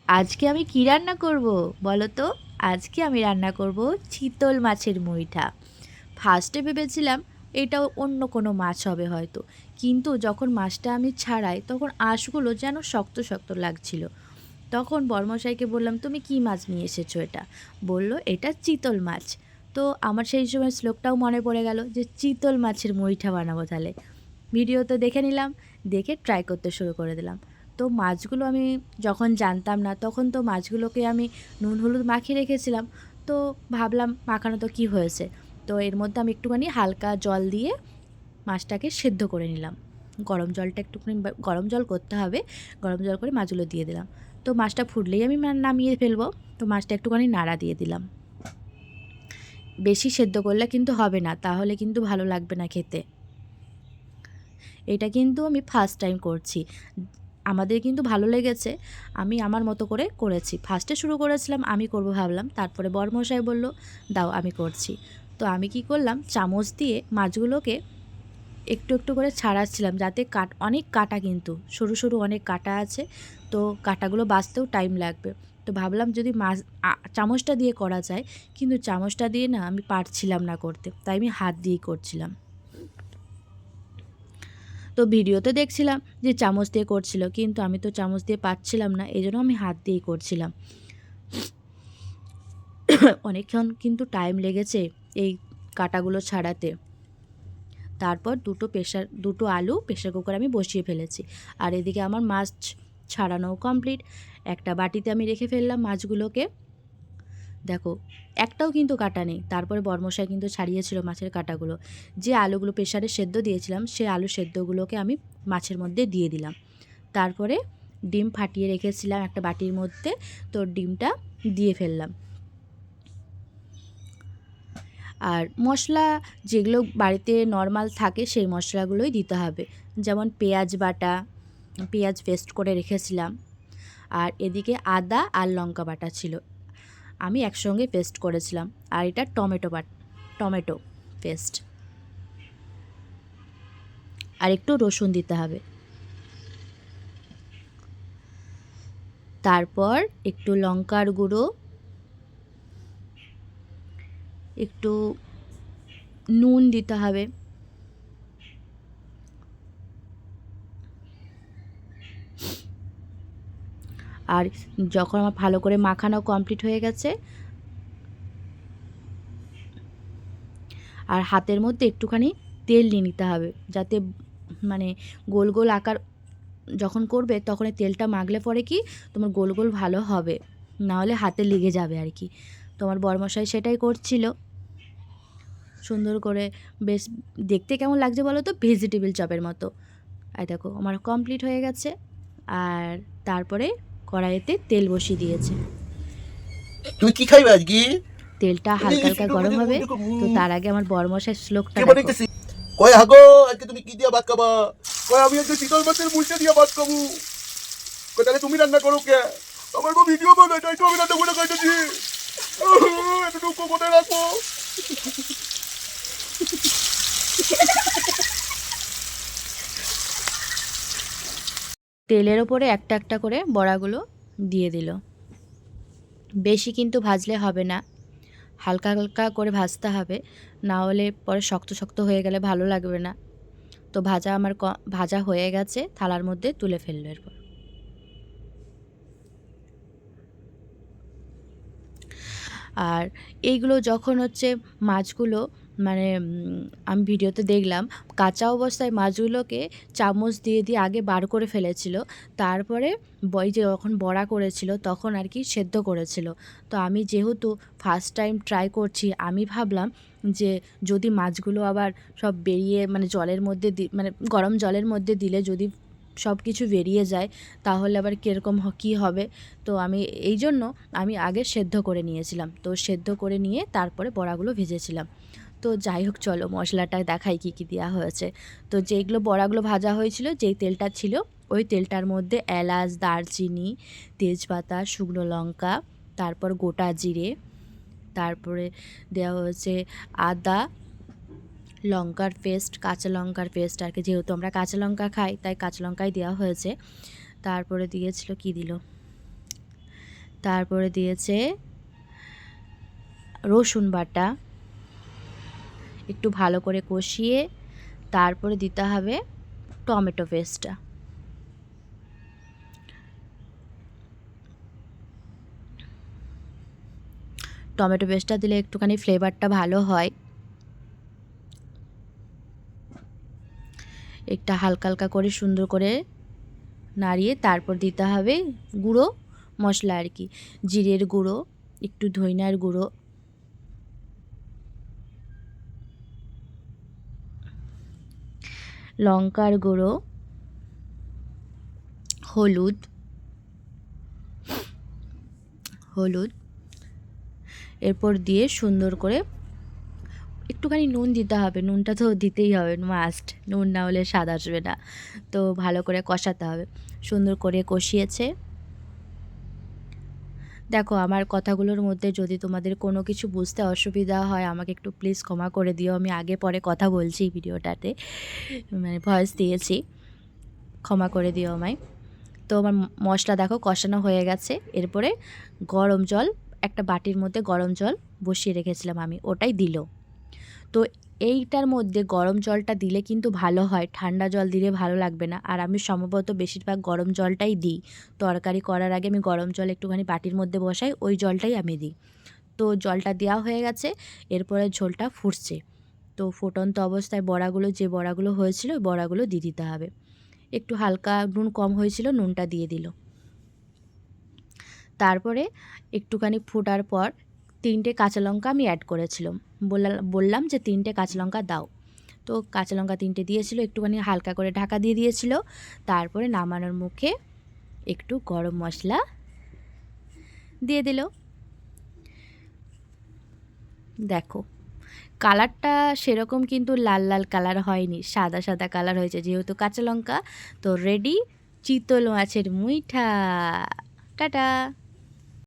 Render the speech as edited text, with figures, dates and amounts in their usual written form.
আজকে আমি কি রান্না করব বলো তো? আজকে আমি রান্না করব চিতল মাছের মুইঠা। ফার্স্টে ভেবেছিলাম এটা অন্য কোনো মাছ হবে হয়তো, কিন্তু যখন মাছটা আমি ছাড়াই তখন আঁশগুলো যেন শক্ত শক্ত লাগছিল। তখন বড়মশাইকে বললাম, তুমি কি মাছ নিয়ে এসেছো এটা? বলল, এটা চিতল মাছ। তো আমার সেই সময় শ্লোকটাও মনে পড়ে গেল যে চিতল মাছের মুইঠা বানাবো তাহলে। ভিডিওতে দেখে নিলাম, দেখে ট্রাই করতে শুরু করে দিলাম। তো মাছগুলো আমি যখন জানতাম না তখন তো মাছগুলোকে আমি নুন হলুদ মাখিয়ে রেখেছিলাম। তো ভাবলাম মাখানো তো কী হয়েছে, তো এর মধ্যে আমি একটুখানি হালকা জল দিয়ে মাছটাকে সেদ্ধ করে নিলাম। গরম জলটা একটুখানি গরম জল করতে হবে, গরম জল করে মাছগুলো দিয়ে দিলাম। তো মাছটা ফুটলেই আমি নামিয়ে ফেলবো। তো মাছটা একটুখানি নাড়া দিয়ে দিলাম। বেশি সেদ্ধ করলে কিন্তু হবে না, তাহলে কিন্তু ভালো লাগবে না খেতে। এটা কিন্তু আমি ফার্স্ট টাইম করছি, আমাদের কিন্তু ভালো লেগেছে। আমি আমার মতো করে করেছি। ফার্স্টে শুরু করেছিলাম আমি করব ভাবলাম, তারপরে বড়মশাই বলল দাও আমি করছি। তো আমি কি করলাম, চামচ দিয়ে মাছগুলোকে একটু একটু করে ছাড়াচ্ছিলাম, যাতে অনেক কাটা, কিন্তু সরু সরু অনেক কাটা আছে। তো কাটাগুলো বাছতেও টাইম লাগবে। তো ভাবলাম যদি মাছ চামচটা দিয়ে করা যায়, কিন্তু চামচটা দিয়ে না আমি পারছিলাম না করতে, তাই আমি হাত দিয়েই করছিলাম। তো ভিডিওতে দেখছিলাম যে চামচ দিয়ে করছিল, কিন্তু আমি তো চামচ দিয়ে পারছিলাম না, এই জন্য আমি হাত দিয়েই করছিলাম। অনেকক্ষণ কিন্তু টাইম লেগেছে এই কাটাগুলো ছাড়াতে। তারপর দুটো আলু প্রেশার কুকারে আমি বসিয়ে ফেলেছি। আর এদিকে আমার মাছ ছাড়ানোও কমপ্লিট। একটা বাটিতে আমি রেখে ফেললাম মাছগুলোকে। দেখো, একটাও কিন্তু কাটা নেই। তারপরে বর্মশাই কিন্তু ছাড়িয়েছিল মাছের কাটাগুলো। যে আলুগুলো প্রেশারে সেদ্ধ দিয়েছিলাম, সেই আলু সেদ্ধগুলোকে আমি মাছের মধ্যে দিয়ে দিলাম। তারপরে ডিম ফাটিয়ে রেখেছিলাম একটা বাটির মধ্যে, তো ডিমটা দিয়ে ফেললাম। আর মশলা যেগুলো বাড়িতে নর্মাল থাকে সেই মশলাগুলোই দিতে হবে, যেমন পেঁয়াজ বাটা, পেঁয়াজ পেস্ট করে রেখেছিলাম। আর এদিকে আদা আর লঙ্কা বাটা ছিল, আমি একসঙ্গে পেস্ট করেছিলাম। আর এটা টমেটো পেস্ট, আর একটু রসুন দিতে হবে। তারপর একটু লঙ্কার গুঁড়ো, একটু নুন দিতে হবে। আর যখন আমার ভালো করে মাখানো কমপ্লিট হয়ে গেছে, আর হাতের মধ্যে একটুখানি তেল নিয়ে নিতে হবে, যাতে মানে গোল গোল আকার যখন করবে তখন এই তেলটা মাখলে পরে কি তোমার গোল গোল ভালো হবে, নাহলে হাতে লেগে যাবে আর কি। তোমার বড়মশাই সেটাই করছিল সুন্দর করে। বেশ দেখতে কেমন লাগছে বলো তো, ভেজিটেবিল চপের মতো। আর দেখো আমার কমপ্লিট হয়ে গেছে। আর তারপরে কড়াইতে তেল বসিয়ে দিয়েছে। তুই কি খাইবে আজকে? তেলটা হালকা হালকা গরম হবে। তো তার আগে আমার বড়মশাই শ্লোকটা কে দেখো। বানাইতেছি? কয় হাগো, আজকে তুমি কি দিয়া ভাত খাবা? কয় আমি আজকে শীতল মাছের মুড়িটা দিয়া ভাত খাবো। কয় তাহলে তুমি রান্না করো কে? আমার বউ ভিডিও বানাই, তাই তো আমি রান্না করে খাইতেছি। এত দুঃখ কোথায় রাখবো? তেলের ওপরে একটা একটা করে বড়াগুলো দিয়ে দিল। বেশি কিন্তু ভাজলে হবে না, হালকা হালকা করে ভাজতে হবে, না হলে পরে শক্ত শক্ত হয়ে গেলে ভালো লাগবে না। তো ভাজা হয়ে গেছে, থালার মধ্যে তুলে ফেললো। এরপর আর এইগুলো যখন হচ্ছে মাছগুলো মানে আমি ভিডিওতে দেখলাম কাঁচা অবস্থায় মাছগুলোকে চামচ দিয়ে দিয়ে আগে বার করে ফেলেছিল, তারপরে যে যখন বড়া করেছিল তখন আর কি সেদ্ধ করেছিল। তো আমি যেহেতু ফার্স্ট টাইম ট্রাই করছি, আমি ভাবলাম যে যদি মাছগুলো আবার সব বেরিয়ে মানে জলের মধ্যে মানে গরম জলের মধ্যে দিলে যদি সব কিছু বেরিয়ে যায় তাহলে আবার কীরকম কী হবে। তো এই জন্য আমি আগে সেদ্ধ করে নিয়েছিলাম। তো সেদ্ধ করে নিয়ে তারপরে বড়াগুলো ভেজেছিলাম। তো যাই হোক, চলো মশলাটা দেখাই কী কী দেওয়া হয়েছে। তো যেইগুলো বড়াগুলো ভাজা হয়েছিল, যেই তেলটা ছিল ওই তেলটার মধ্যে এলাচ, দারচিনি, তেজপাতা, শুকনো লঙ্কা, তারপর গোটা জিরে, তারপরে দেওয়া হয়েছে আদা, লঙ্কার পেস্ট, কাঁচা লঙ্কার পেস্ট আর কি, যেহেতু আমরা কাঁচা লঙ্কা খাই তাই কাঁচা লঙ্কাই দেওয়া হয়েছে। তারপরে দিয়েছিল কি দিল, তারপরে দিয়েছে রসুন বাটা, একটু ভালো করে কষিয়ে তারপরে দিতে হবে টমেটো পেস্টটা। টমেটো পেস্টটা দিলে একটুখানি ফ্লেভারটা ভালো হয়। একটা হালকা হালকা করে সুন্দর করে নাড়িয়ে তারপর দিতে হবে গুঁড়ো মশলা আর কি, জিরের গুঁড়ো, একটু ধইনার গুঁড়ো, লঙ্কার গুঁড়ো, হলুদ, এরপর দিয়ে সুন্দর করে একটুখানি নুন দিতে হবে, নুনটা তো দিতেই হবে, মাস্ট, নুন না হলে স্বাদ আসবে না। তো ভালো করে কষাতে হবে। সুন্দর করে কষিয়েছে। দেখো, আমার কথাগুলোর মধ্যে যদি তোমাদের কোনো কিছু বুঝতে অসুবিধা হয় আমাকে একটু প্লিজ ক্ষমা করে দিও। আমি আগে পরে কথা বলছি ভিডিওটাতে, মানে ভয়েস দিয়েছি, ক্ষমা করে দিও আমায়। তো আমার মশলা দেখো কষানো হয়ে গেছে। এরপরে গরম জল, একটা বাটির মধ্যে গরম জল বসিয়ে রেখেছিলাম আমি, ওটাই দিল। তো এইটার মধ্যে গরম জলটা দিলে কিন্তু ভালো হয়, ঠান্ডা জল দিলে ভালো লাগবে না। আর আমি সম্ভবত বেশিরভাগ গরম জলটাই দিই, তরকারি করার আগে আমি গরম জল একটুখানি বাটির মধ্যে বসাই, ওই জলটাই আমি দিই। তো জলটা দেওয়া হয়ে গেছে, এরপরে ঝোলটা ফুটছে। তো ফুটন্ত অবস্থায় বড়াগুলো, যে বড়াগুলো হয়েছিল ওই বড়াগুলো দিয়ে দিতে হবে। একটু হালকা নুন কম হয়েছিল, নুনটা দিয়ে দিল। তারপরে একটুখানি ফোটার পর 3টে কাঁচা লঙ্কা আমি অ্যাড করেছিলাম, বললাম যে 3টে কাঁচা লঙ্কা দাও। তো কাঁচা লঙ্কা 3টে দিয়েছিল, একটুখানি হালকা করে ঢাকা দিয়ে দিয়েছিল। তারপরে নামানোর মুখে একটু গরম মশলা দিয়ে দিল। দেখো, কালারটা সেরকম কিন্তু লাল লাল কালার হয়নি, সাদা সাদা কালার হয়েছে, যেহেতু কাঁচা লঙ্কা। তো রেডি চিতল মাছের মুইঠা। টাটা।